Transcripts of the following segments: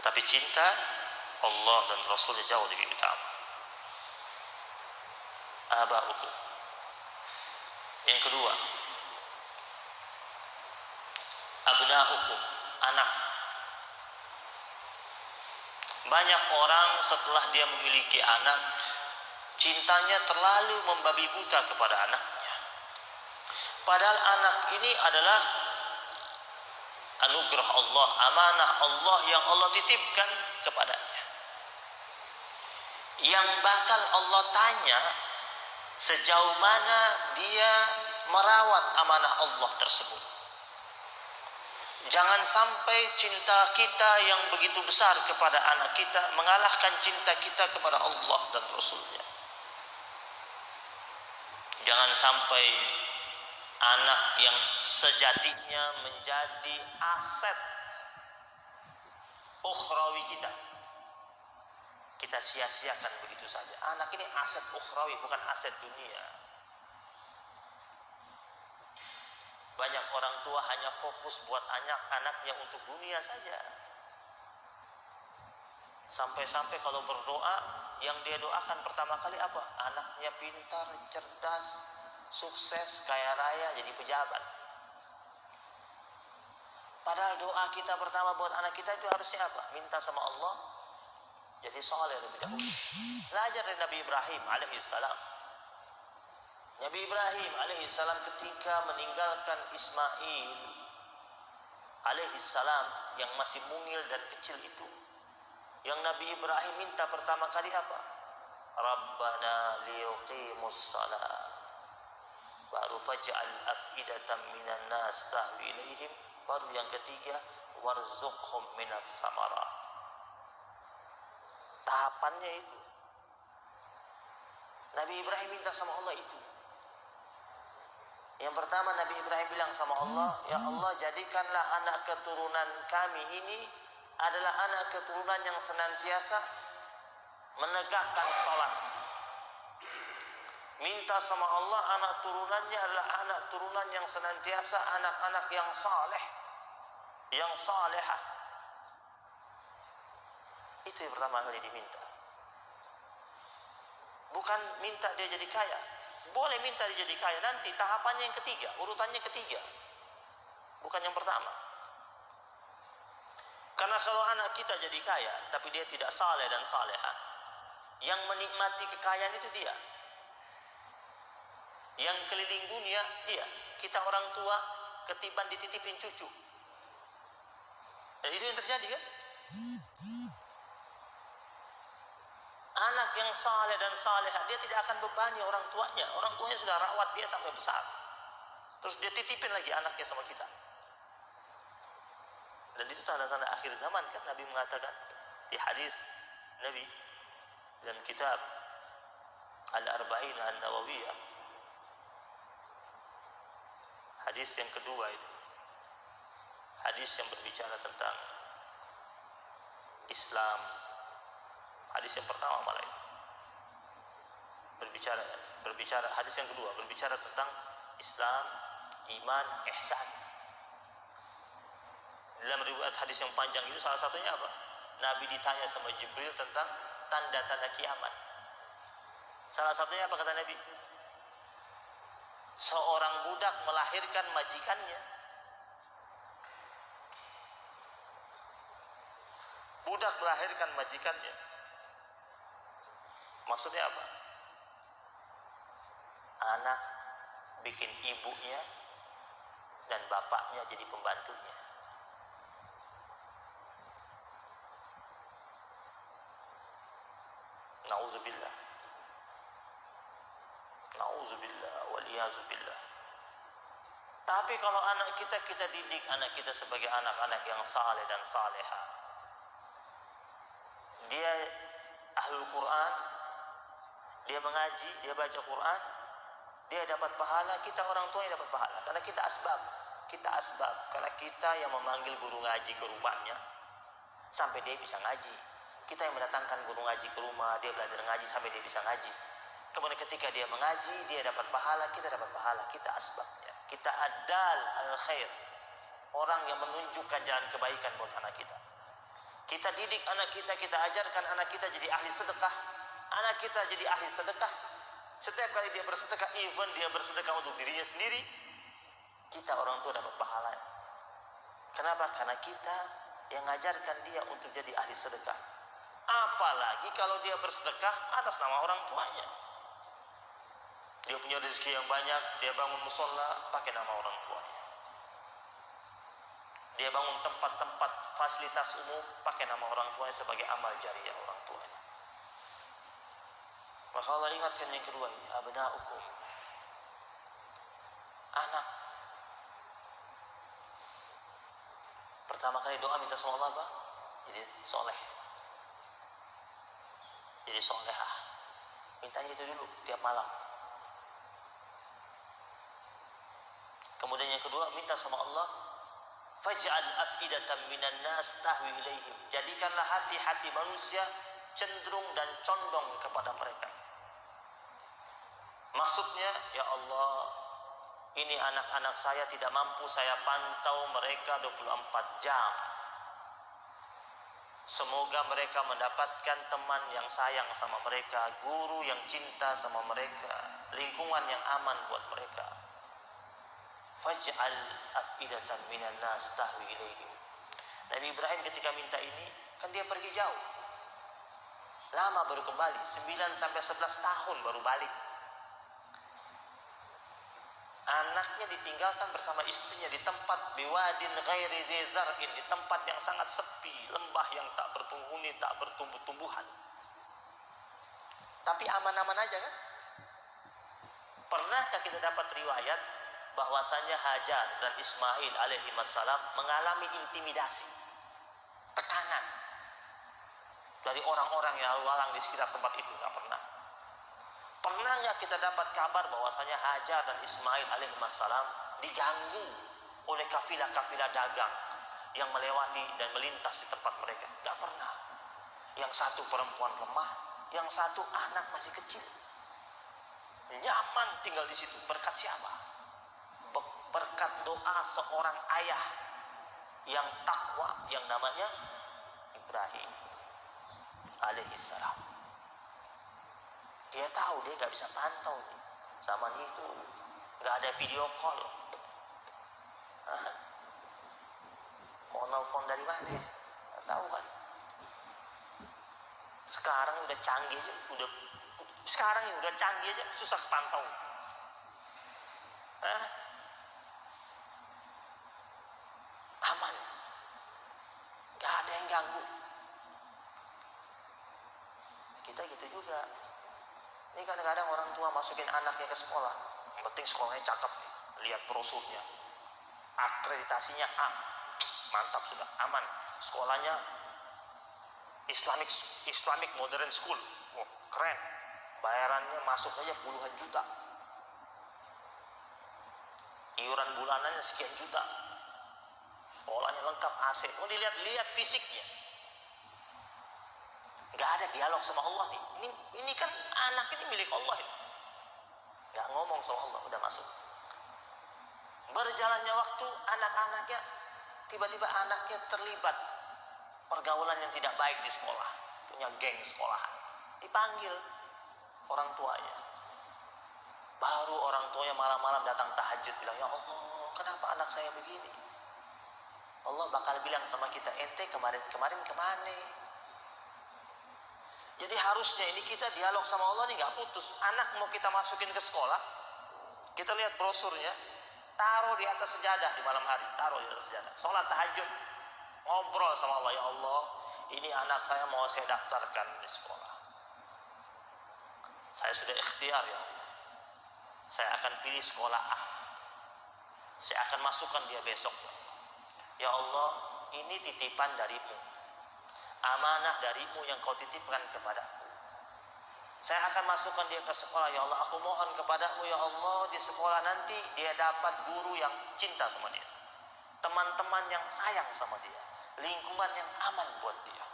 Tetapi cinta Allah dan Rasulnya jauh lebih utama. Aba'ukum. Yang kedua, abna'ukum, anak. Banyak orang setelah dia memiliki anak, cintanya terlalu membabi buta kepada anaknya. Padahal anak ini adalah anugerah Allah, amanah Allah yang Allah titipkan kepadanya. Yang bakal Allah tanya sejauh mana dia merawat amanah Allah tersebut. Jangan sampai cinta kita yang begitu besar kepada anak kita mengalahkan cinta kita kepada Allah dan Rasulnya. Jangan sampai anak yang sejatinya menjadi aset ukhrawi kita sia-siakan begitu saja. Anak ini aset ukhrawi, bukan aset dunia. Banyak orang tua hanya fokus buat anaknya untuk dunia saja. Sampai-sampai kalau berdoa, yang dia doakan pertama kali apa? Anaknya pintar, cerdas, sukses, kaya raya, jadi pejabat. Padahal doa kita pertama buat anak kita itu harusnya apa? Minta sama Allah jadi soleh lebih dahulu. Belajar dari Nabi Ibrahim alaihissalam. Nabi Ibrahim alaihissalam ketika meninggalkan Ismail alaihissalam yang masih mungil dan kecil itu, yang Nabi Ibrahim minta pertama kali apa? Rabbana liyuqimus salat. Baru faj'al af'idatan minan nas tahwi ilaihim. Baru yang ketiga, warzuqhum minas samarat. Tahapannya itu. Nabi Ibrahim minta sama Allah itu. Yang pertama Nabi Ibrahim bilang sama Allah, ya Allah jadikanlah anak keturunan kami ini adalah anak keturunan yang senantiasa menegakkan salat. Minta sama Allah anak turunannya adalah anak turunan yang senantiasa anak-anak yang saleh, yang salehah. Itu yang pertama kali diminta. Bukan minta dia jadi kaya. Boleh minta dia jadi kaya, nanti tahapannya yang ketiga, urutannya ketiga, bukan yang pertama. Karena kalau anak kita jadi kaya tapi dia tidak saleh dan salehah, yang menikmati kekayaan itu dia, yang keliling dunia dia. Kita orang tua ketiban dititipin cucu, dan itu yang terjadi kan. Anak yang saleh dan salehah, dia tidak akan bebani orang tuanya. Orang tuanya sudah rawat dia sampai besar, terus dia titipin lagi anaknya sama kita. Dan itu tanda-tanda akhir zaman kan. Nabi mengatakan di hadis Nabi dan kitab Al-Arba'in An-Nawawiyah, hadis yang kedua itu, hadis yang berbicara tentang Islam. Hadis yang pertama malah itu berbicara hadis yang kedua berbicara tentang Islam, iman, ihsan. Dalam riwayat hadis yang panjang itu salah satunya apa? Nabi ditanya sama Jibril tentang tanda-tanda kiamat. Salah satunya apa kata Nabi? Seorang budak melahirkan majikannya. Budak melahirkan majikannya. Maksudnya apa? Anak bikin ibunya dan bapaknya jadi pembantunya. Nauzubillah. Nauzubillah waliyazubillah. Tapi kalau anak kita didik anak kita sebagai anak-anak yang saleh dan salehah. Dia ahlul Quran, dia mengaji, dia baca Quran, dia dapat pahala, kita orang tua yang dapat pahala. Karena kita asbab, karena kita yang memanggil guru ngaji ke rumahnya sampai dia bisa ngaji. Kita yang mendatangkan guru ngaji ke rumah, dia belajar ngaji sampai dia bisa ngaji. Kemudian ketika dia mengaji, dia dapat pahala, kita dapat pahala. Kita asbabnya, kita adal al khair, orang yang menunjukkan jalan kebaikan buat anak kita. Kita Kita didik anak kita ajarkan anak kita jadi ahli sedekah. Anak kita jadi ahli sedekah. Setiap kali dia bersedekah, even dia bersedekah untuk dirinya sendiri, kita orang tua dapat pahala. Kenapa? Karena kita yang ngajarkan dia untuk jadi ahli sedekah. Apalagi kalau dia bersedekah atas nama orang tuanya. Dia punya rezeki yang banyak, dia bangun musola pakai nama orang tuanya. Dia bangun tempat-tempat fasilitas umum pakai nama orang tuanya sebagai amal jariah orang tuanya. Maka Allah ingatkan yang kedua ini, abna'ukum, anak. Pertama kali doa minta sama Allah apa? Jadi soleh, jadi solehah. Mintanya itu dulu tiap malam. Kemudian yang kedua minta sama Allah, faj'al afidatan minan nas tahwi ilaihim. Jadikanlah hati-hati manusia cenderung dan condong kepada mereka. Maksudnya, ya Allah, ini anak-anak saya tidak mampu saya pantau mereka 24 jam. Semoga mereka mendapatkan teman yang sayang sama mereka, guru yang cinta sama mereka, lingkungan yang aman buat mereka. Faj'al afidatan minan nas tahwi ilaihim. Nabi Ibrahim ketika minta ini, kan dia pergi jauh. Lama baru kembali, 9 sampai 11 tahun baru balik. Anaknya ditinggalkan bersama istrinya di tempat biwadin ghairi dzi zar'in, di tempat yang sangat sepi, lembah yang tak berpenghuni, tak bertumbuh-tumbuhan. Tapi aman-aman aja kan? Pernahkah kita dapat riwayat bahwasanya Hajar dan Ismail alaihi wassalam mengalami intimidasi, tekanan dari orang-orang yang lalu lalang di sekitar tempat itu? Nggak pernah. Pernah nggak kita dapat kabar bahwasanya Hajar dan Ismail alaihi wassalam diganggu oleh kafilah-kafilah dagang yang melewati dan melintas di tempat mereka? Nggak pernah. Yang satu perempuan lemah, yang satu anak masih kecil. Nyaman tinggal di situ. Berkat siapa? Berkat doa seorang ayah yang takwa, yang namanya Ibrahim alaihi salam. Dia tahu dia nggak bisa pantau zaman itu, nggak ada video call. Mau nelfon dari mana? Nggak tahu kan. Sekarang udah canggih aja, udah canggih aja, susah pantau. Aman, nggak ada yang ganggu. Kita gitu juga. Ini kadang-kadang orang tua masukin anaknya ke sekolah, yang penting sekolahnya cakep, lihat brosurnya, akreditasinya A, mantap sudah, aman. Sekolahnya Islamic Modern School, wah keren, bayarannya masuk aja puluhan juta, iuran bulanannya sekian juta, sekolahnya lengkap AC. Mau dilihat fisiknya. Nggak ada dialog sama Allah nih. Ini kan anak ini milik Allah ini. Nggak ngomong sama Allah, udah masuk. Berjalannya waktu, anak-anaknya tiba-tiba anaknya terlibat pergaulan yang tidak baik di sekolah, punya geng sekolahan. Dipanggil orang tuanya. Baru orang tuanya malam-malam datang tahajud bilang, ya Allah, kenapa anak saya begini? Allah bakal bilang sama kita, ente kemarin kemana? Jadi harusnya ini kita dialog sama Allah nih nggak putus. Anak mau kita masukin ke sekolah, kita lihat brosurnya, taruh di atas sejadah di malam hari, taruh di atas sejadah. Sholat tahajud, ngobrol sama Allah, ya Allah, ini anak saya mau saya daftarkan di sekolah. Saya sudah ikhtiar ya Allah. Saya akan pilih sekolah A. Saya akan masukkan dia besok. Ya Allah, ini titipan darimu. Amanah darimu yang kau titipkan kepadaku. Saya akan masukkan dia ke sekolah. Ya Allah, aku mohon kepadamu ya Allah, di sekolah nanti dia dapat guru yang cinta sama dia, teman-teman yang sayang sama dia, lingkungan yang aman buat dia.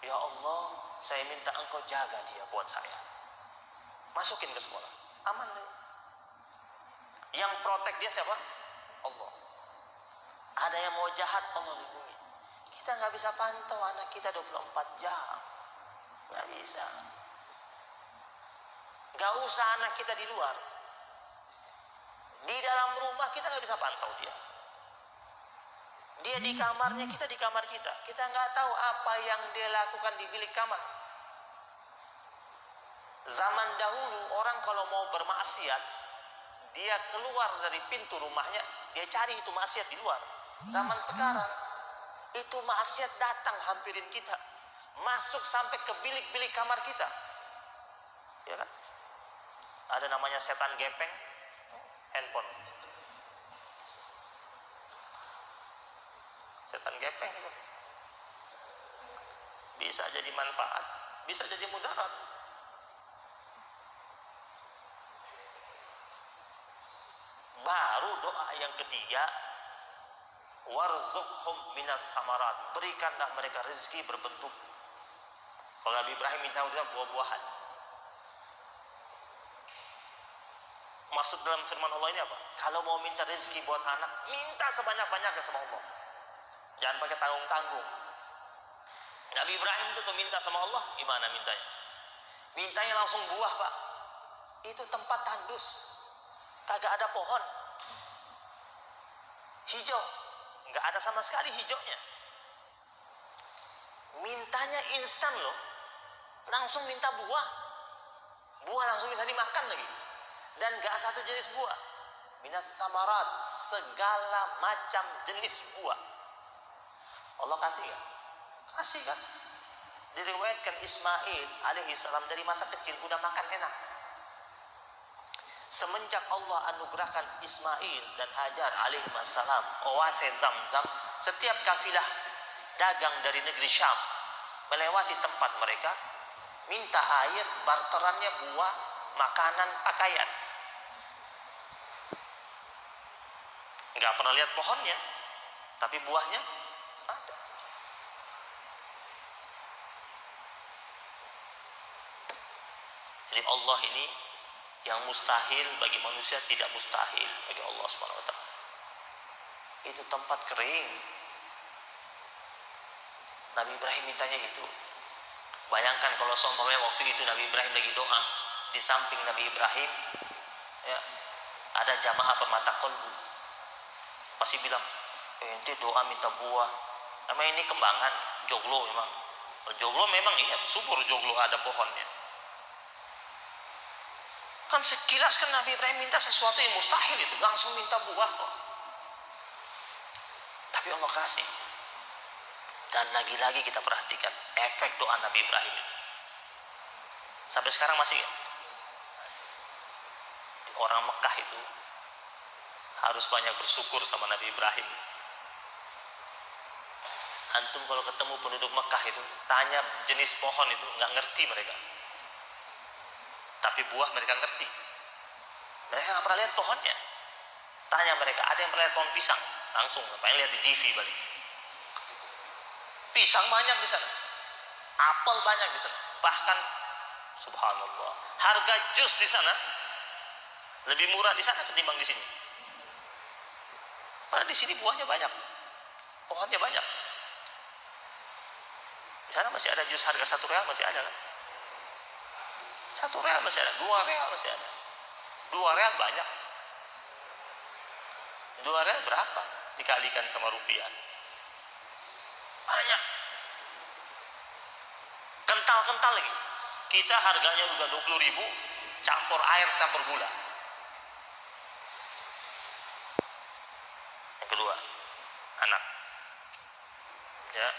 Ya Allah, saya minta engkau jaga dia buat saya. Masukin ke sekolah, aman deh. Yang protek dia siapa? Allah. Ada yang mau jahat, Allah lindungi. Kita kita nggak bisa pantau anak kita 24 jam. Nggak bisa. Nggak usah anak kita di luar. Di dalam rumah kita nggak bisa pantau dia. Dia di kamarnya, kita di kamar kita. Kita nggak tahu apa yang dia lakukan di bilik kamar. Zaman dahulu orang kalau mau bermaksiat, dia keluar dari pintu rumahnya, dia cari itu maksiat di luar. Zaman sekarang, itu maksiat datang hampirin kita. Masuk sampai ke bilik-bilik kamar kita. Ya kan? Ada namanya setan gepeng, handphone. Setan gepeng itu. Bisa jadi manfaat, bisa jadi mudarat. Baru doa yang ketiga, warzuqhum minas samarat, berikanlah mereka rezeki berbentuk. Kalau Nabi Ibrahim minta buah-buahan. Maksud dalam firman Allah ini apa? Kalau mau minta rezeki buat anak, minta sebanyak-banyaknya sama Allah. Jangan pakai tanggung-tanggung. Nabi Ibrahim itu tuh minta sama Allah, gimana mintanya? Mintanya langsung buah, Pak. Itu tempat tandus. Kagak ada pohon. Hijau. Nggak ada sama sekali hijaunya. Mintanya instan loh. Langsung minta buah. Buah langsung bisa dimakan lagi. Dan nggak satu jenis buah. Minas samarat, segala macam jenis buah. Allah kasih kan? Kasih kan? Diriwayatkan Ismail alaihi salam dari masa kecil udah makan enak. Semenjak Allah anugerahkan Ismail dan Hajar alaihi salam oase Zamzam, setiap kafilah dagang dari negeri Syam melewati tempat mereka, minta air, barterannya buah, makanan, pakaian. Nggak pernah lihat pohonnya, tapi buahnya ada. Jadi Allah ini yang mustahil bagi manusia tidak mustahil bagi Allah Subhanahu wa taala. Itu tempat kering. Nabi Ibrahim mintanya itu. Bayangkan kalau seumpamanya waktu itu Nabi Ibrahim lagi doa, di samping Nabi Ibrahim ya, ada jamaah pemata qalbu. Pasti bilang, ente doa minta buah. Emang ini kembangan, joglo memang. Joglo memang iya, subur joglo ada pohonnya. Kan sekilas kan Nabi Ibrahim minta sesuatu yang mustahil itu, langsung minta buah kok. Tapi Allah kasih. Dan lagi-lagi kita perhatikan efek doa Nabi Ibrahim itu. Sampai sekarang masih ya? Masih. Orang Mekah itu harus banyak bersyukur sama Nabi Ibrahim. Antum kalau ketemu penduduk Mekah itu, tanya jenis pohon itu, nggak ngerti mereka. Tapi buah mereka ngerti. Mereka nggak pernah lihat pohonnya. Tanya mereka, ada yang pernah lihat pohon pisang? Langsung, pengen lihat di TV balik. Pisang banyak di sana. Apel banyak di sana. Bahkan, subhanallah, harga jus di sana lebih murah di sana ketimbang di sini. Karena di sini buahnya banyak. Pohonnya banyak. Di sana masih ada jus harga 1 real masih ada kan? 1 real masih ada, 2 real masih ada. 2 real banyak. 2 real berapa dikalikan sama rupiah? Banyak. Kental-kental lagi. Kita harganya udah 20.000, campur air, campur gula. Yang kedua, anak. Ya.